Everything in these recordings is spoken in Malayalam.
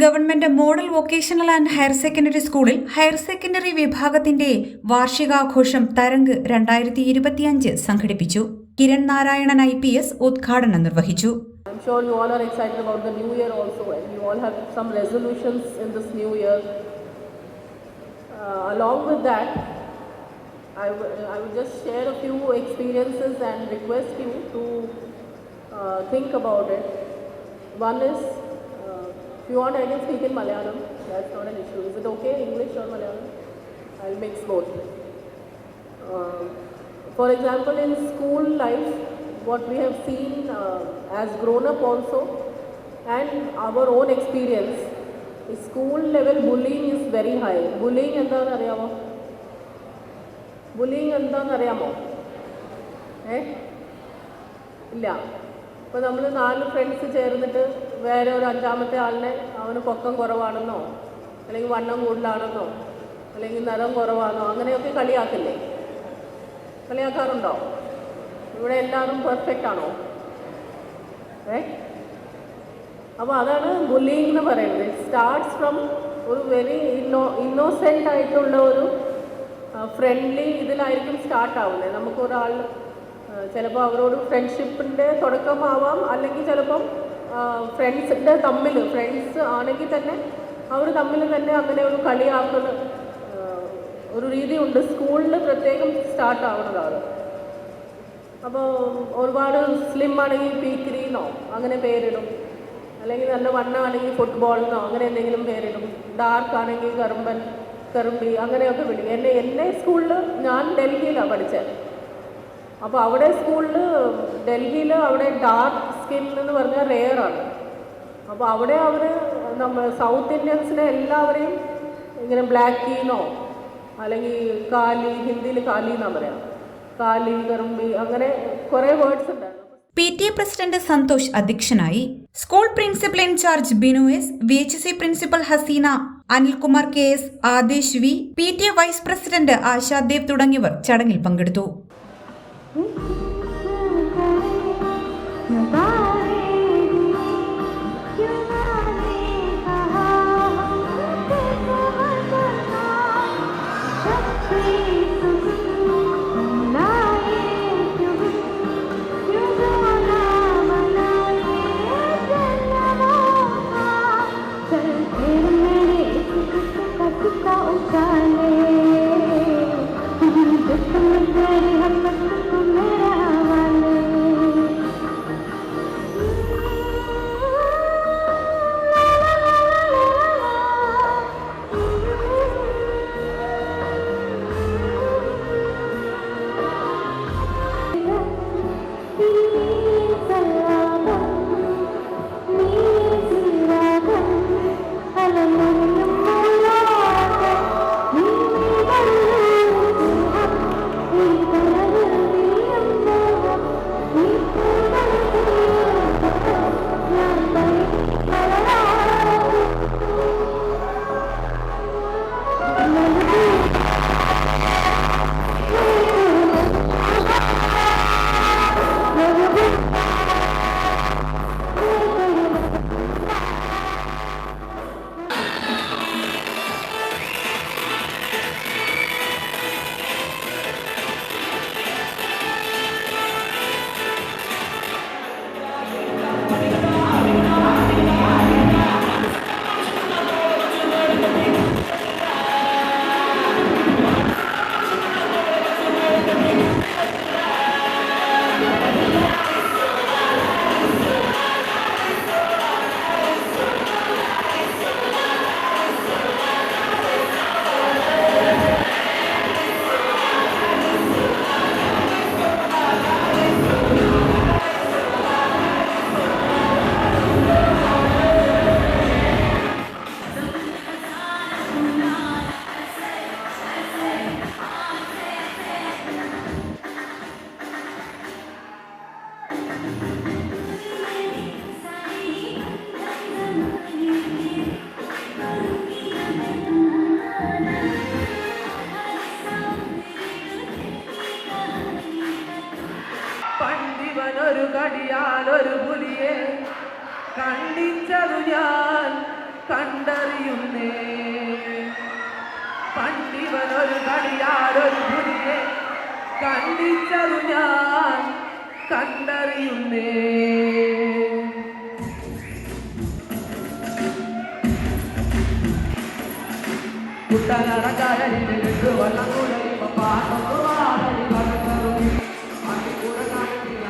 Government model vocational and higher secondary സ്കൂളിൽ ഹയർ സെക്കൻഡറി വിഭാഗത്തിന്റെ വാർഷികാഘോഷം തരംഗ് 2025 സംഘടിപ്പിച്ചു. കിരൺ നാരായണൻ IPS ഉദ്ഘാടനം നിർവഹിച്ചു. I'm sure you all are excited about the new year also, and you all have some resolutions in this new year. Along with that, I would just share a few experiences and request you to think about it. One is, if you want, I can speak in Malayalam. That's not an issue. Is it okay, English or Malayalam? I'll mix both. For example, in school life, what we have seen as grown-up also, and our own experience, school level bullying is very high. Bullying എന്താണെന്ന് അറിയാമോ? ബുള്ളിങ് എന്താണെന്ന് അറിയാമോ? ഇല്ല. ഇപ്പോൾ നമ്മൾ 4 ഫ്രണ്ട്സ് ചേർന്നിട്ട് വേറെ ഒരു 5ാമത്തെ ആളിനെ അവന് പൊക്കം കുറവാണെന്നോ അല്ലെങ്കിൽ വണ്ണം കൂടുതലാണെന്നോ അല്ലെങ്കിൽ നിറം കുറവാണെന്നോ അങ്ങനെയൊക്കെ കളിയാക്കില്ലേ? കളിയാക്കാറുണ്ടോ? ഇവിടെ എല്ലാവരും പെർഫെക്റ്റ് ആണോ? അപ്പോൾ അതാണ് ബുള്ളിങ് എന്ന് പറയുന്നത്. ഇറ്റ് സ്റ്റാർട്ട്സ് ഫ്രം ഒരു വെരി ഇന്നോസെൻ്റ് ആയിട്ടുള്ള ഒരു ഫ്രണ്ട്ലി ഇതിലായിരിക്കും സ്റ്റാർട്ട് ആവുന്നത്. നമുക്കൊരാൾ ചിലപ്പോൾ അവരോട് ഫ്രണ്ട്ഷിപ്പിൻ്റെ തുടക്കമാവാം, അല്ലെങ്കിൽ ചിലപ്പം ഫ്രണ്ട്സിൻ്റെ തമ്മിൽ ഫ്രണ്ട്സ് ആണെങ്കിൽ തന്നെ അവർ തമ്മിൽ തന്നെ അങ്ങനെ ഒരു കളിയാക്കുന്ന ഒരു രീതിയുണ്ട്. സ്കൂളിൽ പ്രത്യേകം സ്റ്റാർട്ട് ആവുന്നതാണ്. അപ്പോൾ ഒരുപാട് സ്ലിം ആണെങ്കിൽ പീക്കിരിന്നോ അങ്ങനെ പേരിടും, അല്ലെങ്കിൽ നല്ല വണ്ണമാണെങ്കിൽ ഫുട്ബോളിനോ അങ്ങനെ എന്തെങ്കിലും പേരിടും. ഡാർക്ക് ആണെങ്കിൽ കറുമ്പി അങ്ങനെയൊക്കെ വിടും. എന്നെ സ്കൂളിൽ ഞാൻ ഡൽഹിയിലാണ് പഠിച്ചത്. അപ്പോൾ അവിടെ സ്കൂളിൽ ഡൽഹിയിൽ അവിടെ ഡാർക്ക് സ്കിൻ എന്ന് പറഞ്ഞാൽ റെയറാണ്. അപ്പോൾ അവിടെ അവർ നമ്മൾ സൗത്ത് ഇന്ത്യൻസിനെ എല്ലാവരെയും ഇങ്ങനെ ബ്ലാക്കീന്നോ അല്ലെങ്കിൽ കാലി, ഹിന്ദിയിൽ കാലി എന്നാണ് പറയാം, കാലി, കറുമ്പി അങ്ങനെ കുറേ വേർഡ്സ് ഉണ്ടായിരുന്നു. PTA പ്രസിഡന്റ് സന്തോഷ് അധ്യക്ഷനായി. School principal incharge Binu S, VHC principal Haseena, Anilkumar KS, Adesh V, PTA vice president Ashadev തുടങ്ങിയവർ ചടങ്ങിൽ പങ്കെടുത്തു. കടിയാലൊരു പുലിയെ കണ്ടിച്ചതു ഞാൻ ഒരു കളിയാരൊരു പുലിയെ കണ്ടിച്ചതു ഞാൻ കണ്ടറിയുന്നേ. കുട്ടനടക്കാരനിൽ വെള്ളം കൂടെ പാടി വളർന്നു അതികൂടെ കാണിക്കുന്ന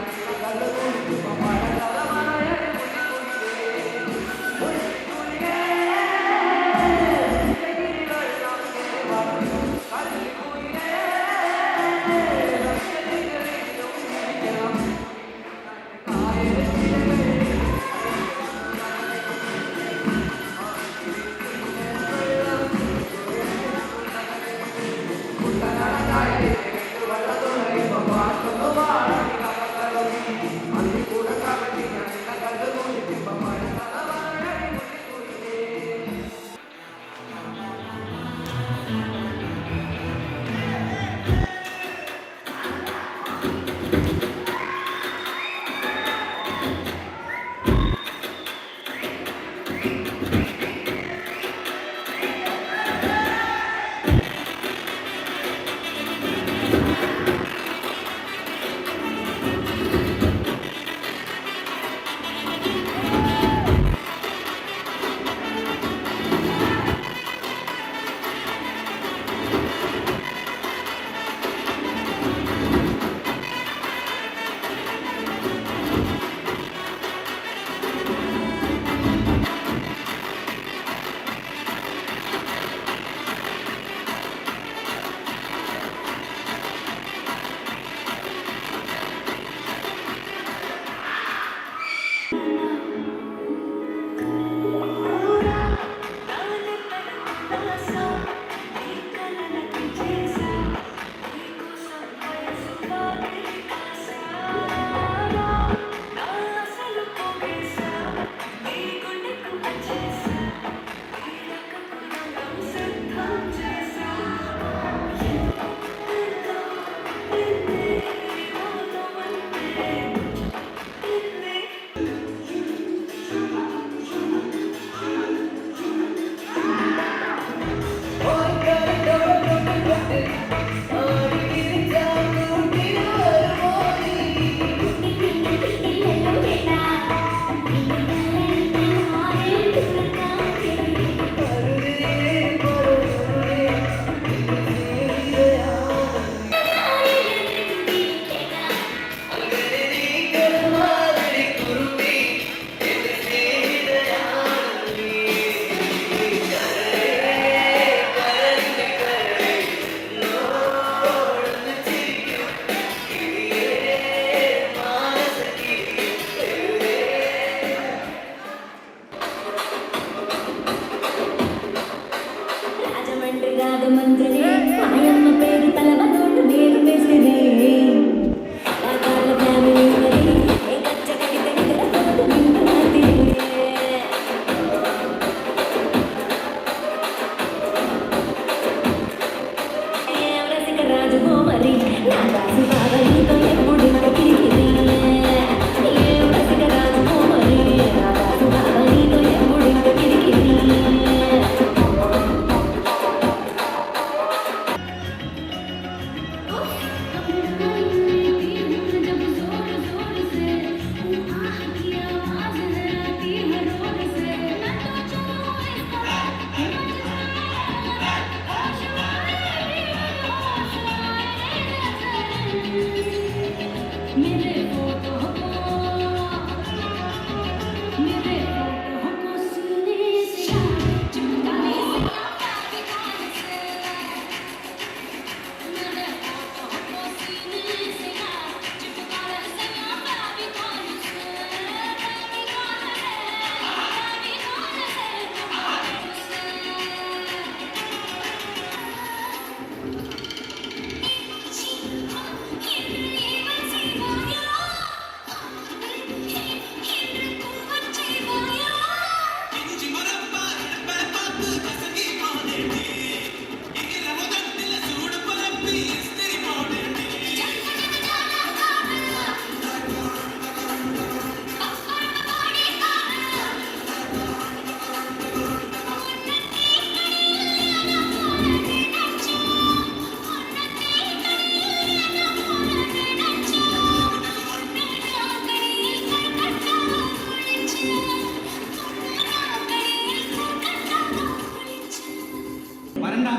വരണ്ട.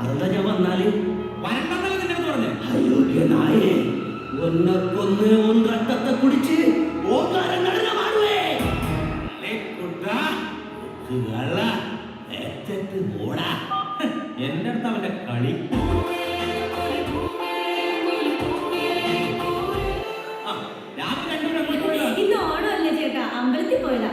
അതെന്താ ഞാൻ വന്നാല് വരണ്ടെന്നല്ലേ നിന്റെ അടുത്ത് പറഞ്ഞേ? അയോഗ്യ നായേ, ഒന്നെ കൊന്ന് ഒന്നത്തെ കുടിച്ച് ഓങ്കാരം നടന മാറുവേ. ഓടാ. എന്റെ അടുത്ത് അവന്റെ കളി. രാത്രി ഇന്ന് ഓണമല്ലേ ചേട്ടാ, അമ്പലത്തിൽ പോയതാ.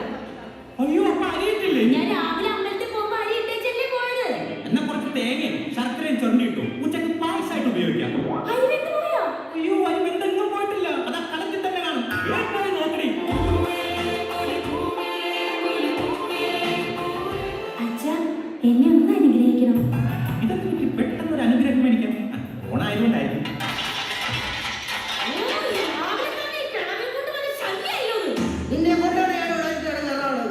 അയ്യോ, അപ്പൊ അരിയിട്ടില്ലേ? ഞാൻ രാവിലെ അമ്പലത്തിൽ പോകുമ്പോ അരി ഇട്ടേച്ചല്ലേ പോയത്. എന്നാ കുറച്ച് തേങ്ങയും ശർക്കരയും ചൊരണ്ടിട്ടു ഉച്ചക്ക് പായസമായിട്ട് ഉപയോഗിക്കാം. അരി വെന്ത് പോയോ? അയ്യോ, അരി വെന്തെങ്ങും പോയിട്ടില്ല. അതാ കളത്തിൽ തന്നെ കാണും. പോയി നോക്കണേ. അച്ഛാ, എന്നെ ഒന്ന് അനുഗ്രഹിക്കണം. ഇതൊക്കെ എനിക്ക് പെട്ടെന്ന് ഒരു അനുഗ്രഹം മേടിക്കാം. ഓണായതുകൊണ്ടായിരിക്കും. നിന്നെ കൊണ്ടാണ് ഞാൻ ഇവിടെ കിടന്നതാണ്.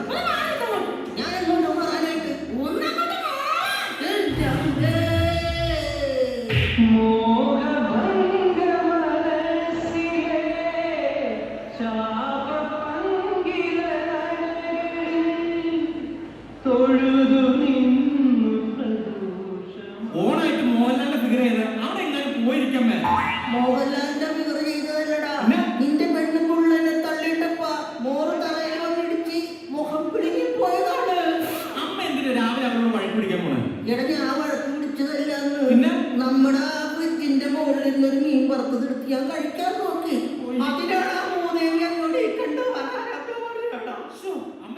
ഞാൻ എങ്ങോട്ട് മാറാനായിട്ട് ഓണായിട്ട് മോഹൻലാലിന്റെ ഫിഗർ ചെയ്ത് അവിടെ എങ്ങാനും പോയിരിക്കാൻ മേലെ. മോഹൻലാലിന്റെ ഫിഗർ ചെയ്തതല്ലടാ. നിന്റെ പെണ്ണുപിള്ളനെ തള്ളിയിട്ടപ്പാ മോറ് തറയിൽ വന്നിടിച്ച് മുഖം പിടിങ്ങി പോയതാണ്. അമ്മ എന്തിനാ രാവിലെ അവരോട് വഴക്ക് പിടിക്കാൻ പോണേ? ഇടഞ്ഞ ആ വഴക്ക് പിടിച്ചതല്ലെന്ന്. പിന്നെ? നമ്മുടെ ആ ഫ്രിഡ്ജിന്റെ മുകളിൽ നിന്നൊരു മീൻ വറുത്തത് എടുത്ത് ഞാൻ കഴിക്കാൻ നോക്കി. അതിനാണ് ആ മൂന്നേവി അങ്ങോട്ട് കണ്ടു ശ്ശോ, അമ്മ.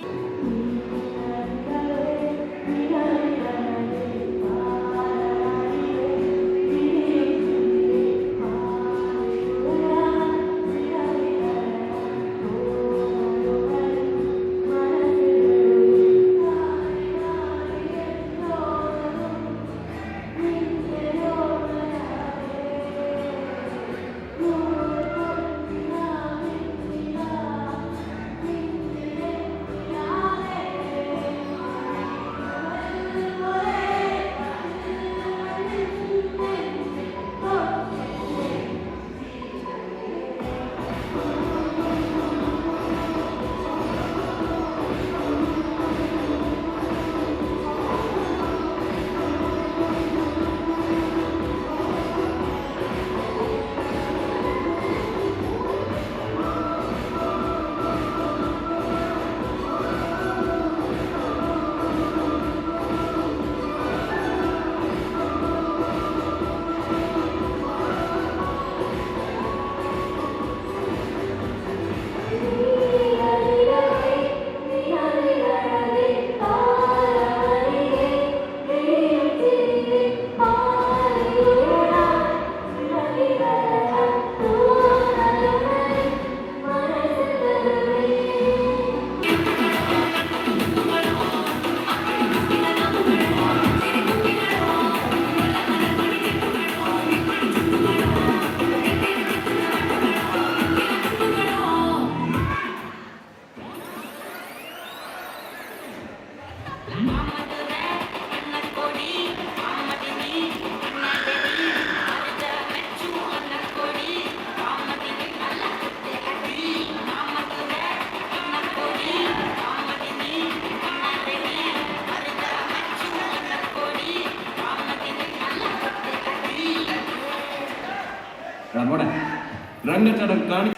രംഗച്ചടം കാണി.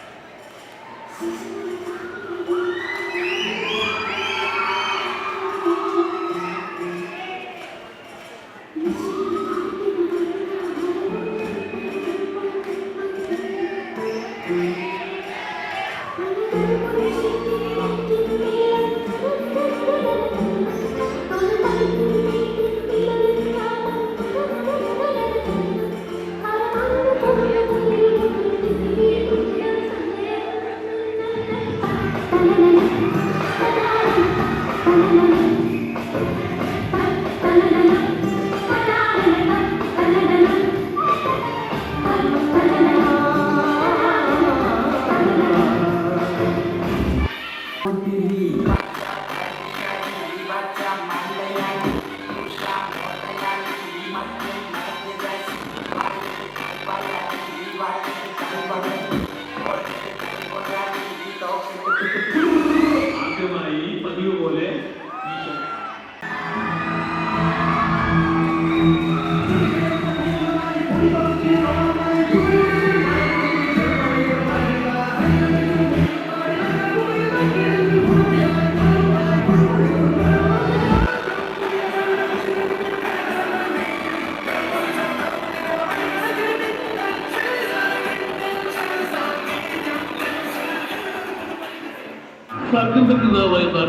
ആദ്യമായി പതിവ് പോലെ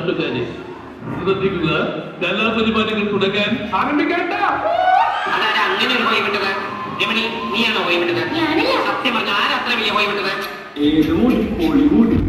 നാട്ടുകാരെ ശ്രദ്ധിക്കുക, കലാപരിപാടികൾ തുടങ്ങാൻ ആരംഭിക്കേണ്ട. അങ്ങനെ ഒരു പോയി വിട്ടത് രമണി, നീയാണോ പോയി വിട്ടത്? ഞാനല്ല. സത്യം പറഞ്ഞ ആരത്ര വലിയ പോയി വിട്ടത്? ഏതോ ഒളികൂടി.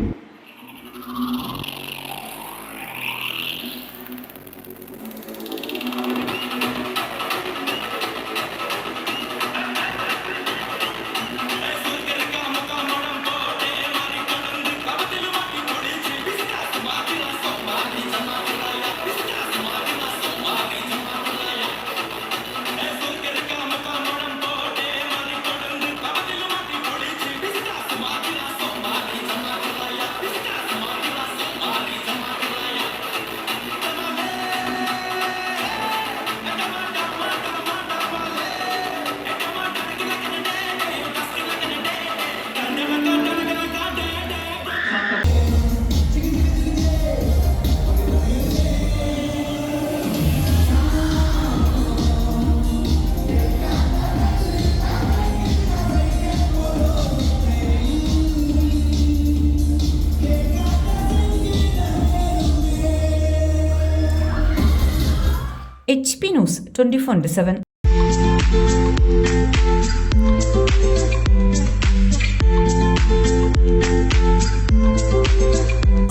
HP News 24/7.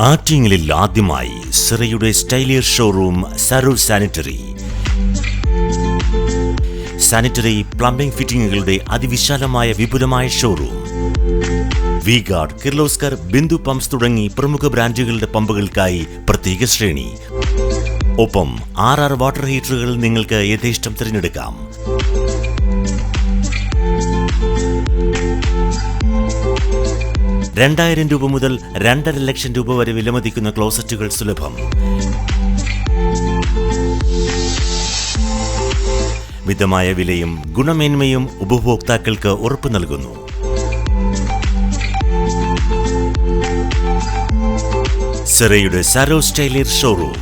ആറ്റിങ്ങലിൽ ആദ്യമായി സിറയുടെ Stylier showroom Sarur sanitary. Sanitary plumbing ഫിറ്റിംഗുകളുടെ അതിവിശാലമായ വിപുലമായ ഷോറൂം. വി-ഗാർഡ്, കിർലോസ്കർ, ബിന്ദു പമ്പ്സ് തുടങ്ങി പ്രമുഖ ബ്രാൻഡുകളുടെ പമ്പുകൾക്കായി പ്രത്യേക ശ്രേണി. ഒപ്പം 6 വാട്ടർ ഹീറ്ററുകൾ നിങ്ങൾക്ക് യഥേഷ്ടം തിരഞ്ഞെടുക്കാം. ₹2,000 മുതൽ 2.5 ലക്ഷം വരെ വിലമതിക്കുന്ന ക്ലോസറ്റുകൾ സുലഭം. മിതമായ വിലയും ഗുണമേന്മയും ഉപഭോക്താക്കൾക്ക് ഉറപ്പു നൽകുന്നു. സിറയുടെ സരോ സ്റ്റൈലിയർ ഷോറൂം,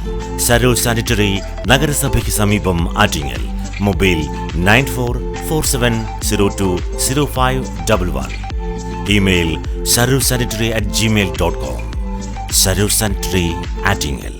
സരോ സാനിറ്ററി, നഗരസഭയ്ക്ക് സമീപം, Attingal. Mobile 9447020511. Email sarursanitary@gmail.com. Saro sanitary, Attingal.